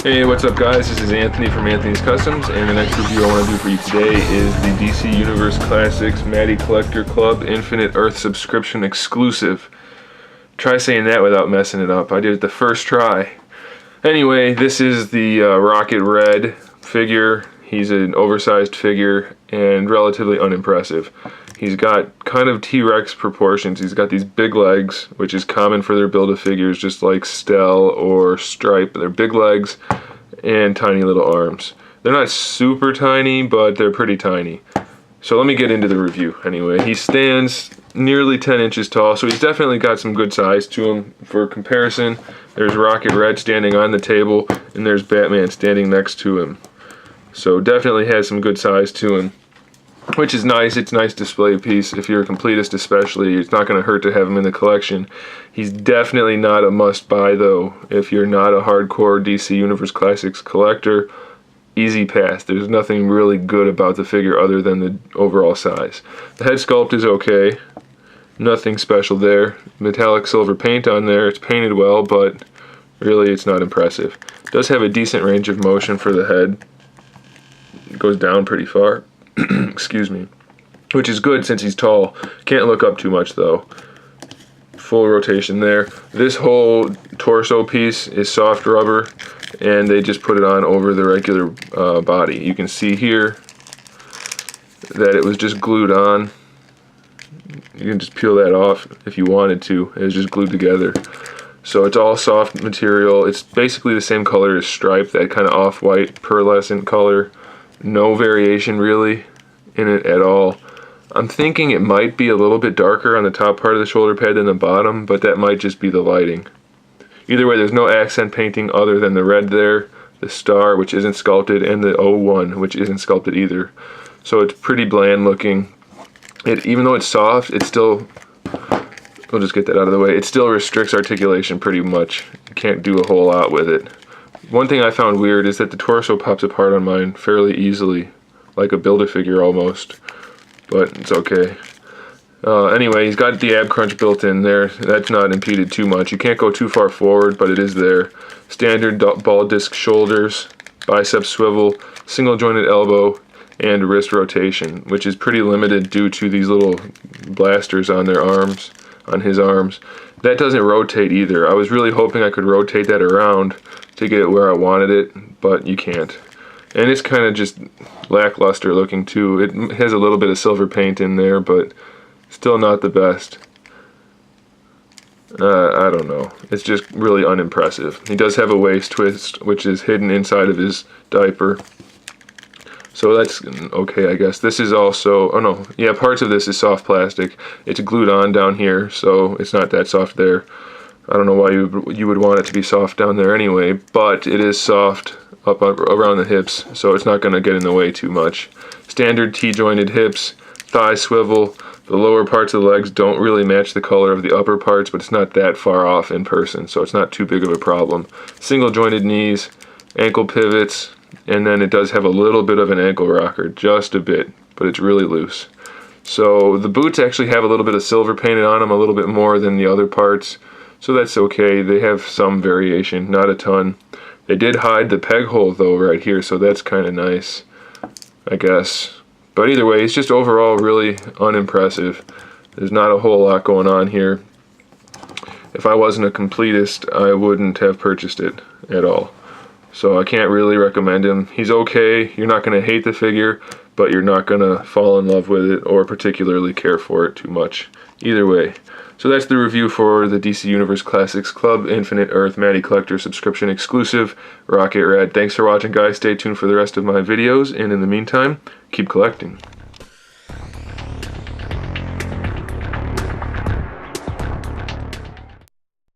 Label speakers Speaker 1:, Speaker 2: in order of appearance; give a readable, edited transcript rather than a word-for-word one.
Speaker 1: Hey, what's up guys? This is Anthony from Anthony's Customs, and the next review I want to do for you today is the DC Universe Classics Mattycollector Club Infinite Earth subscription exclusive. Try saying that without messing it up. I did it the first try. Anyway, this is the Rocket Red figure. He's an oversized figure and relatively unimpressive. He's got kind of T-Rex proportions. He's got these big legs, which is common for their Build-A-Figures, just like Stell or Stripe. They're big legs and tiny little arms. They're not super tiny, but they're pretty tiny. So let me get into the review anyway. He stands nearly 10 inches tall, so he's definitely got some good size to him. For comparison, there's Rocket Red standing on the table, and there's Batman standing next to him. So definitely has some good size to him, which is nice. It's a nice display piece. If you're a completist especially, it's not going to hurt to have him in the collection. He's definitely not a must-buy though. If you're not a hardcore DC Universe Classics collector, easy pass. There's nothing really good about the figure other than the overall size. The head sculpt is okay. Nothing special there. Metallic silver paint on there. It's painted well, but really it's not impressive. It does have a decent range of motion for the head. It goes down pretty far. Excuse me. Which is good since he's tall. Can't look up too much though. Full rotation there. This whole torso piece is soft rubber, and they just put it on over the regular body. You can see here that it was just glued on. You can just peel that off if you wanted to. It was just glued together. So it's all soft material. It's basically the same color as Stripe, that kind of off-white pearlescent color. No variation really in it at all. I'm thinking it might be a little bit darker on the top part of the shoulder pad than the bottom, but that might just be the lighting. Either way, there's no accent painting other than the red there, the star, which isn't sculpted, and the O1, which isn't sculpted either. So it's pretty bland looking. Even though it's soft, it still, we'll just get that out of the way, it still restricts articulation pretty much. You can't do a whole lot with it. One thing I found weird is that the torso pops apart on mine fairly easily, like a Build-A-Figure almost, but it's okay. Anyway, he's got the ab crunch built in there. That's not impeded too much. You can't go too far forward, but it is there. Standard ball disc shoulders, bicep swivel, single jointed elbow, and wrist rotation, which is pretty limited due to these little blasters on their arms, on his arms. That doesn't rotate either. I was really hoping I could rotate that around to get it where I wanted it, but you can't. And it's kind of just lackluster looking too. It has a little bit of silver paint in there, but still not the best. I don't know. It's just really unimpressive. He does have a waist twist, which is hidden inside of his diaper. So that's okay, I guess. This is also, oh no, yeah, parts of this is soft plastic. It's glued on down here, so it's not that soft there. I don't know why you would want it to be soft down there anyway, but it is soft up around the hips, so it's not going to get in the way too much. Standard T-jointed hips, thigh swivel. The lower parts of the legs don't really match the color of the upper parts, but it's not that far off in person, so it's not too big of a problem. Single jointed knees, ankle pivots, and then it does have a little bit of an ankle rocker, just a bit, but it's really loose. So the boots actually have a little bit of silver painted on them, a little bit more than the other parts, so that's okay. They have some variation, not a ton. They did hide the peg hole though right here, so that's kind of nice, I guess. But either way, it's just overall really unimpressive. There's not a whole lot going on here. If I wasn't a completist, I wouldn't have purchased it at all. So I can't really recommend him. He's okay. You're not going to hate the figure, but you're not going to fall in love with it or particularly care for it too much. Either way. So that's the review for the DC Universe Classics Club Infinite Earth Mattycollector subscription exclusive Rocket Red. Thanks for watching, guys. Stay tuned for the rest of my videos, and in the meantime, keep collecting.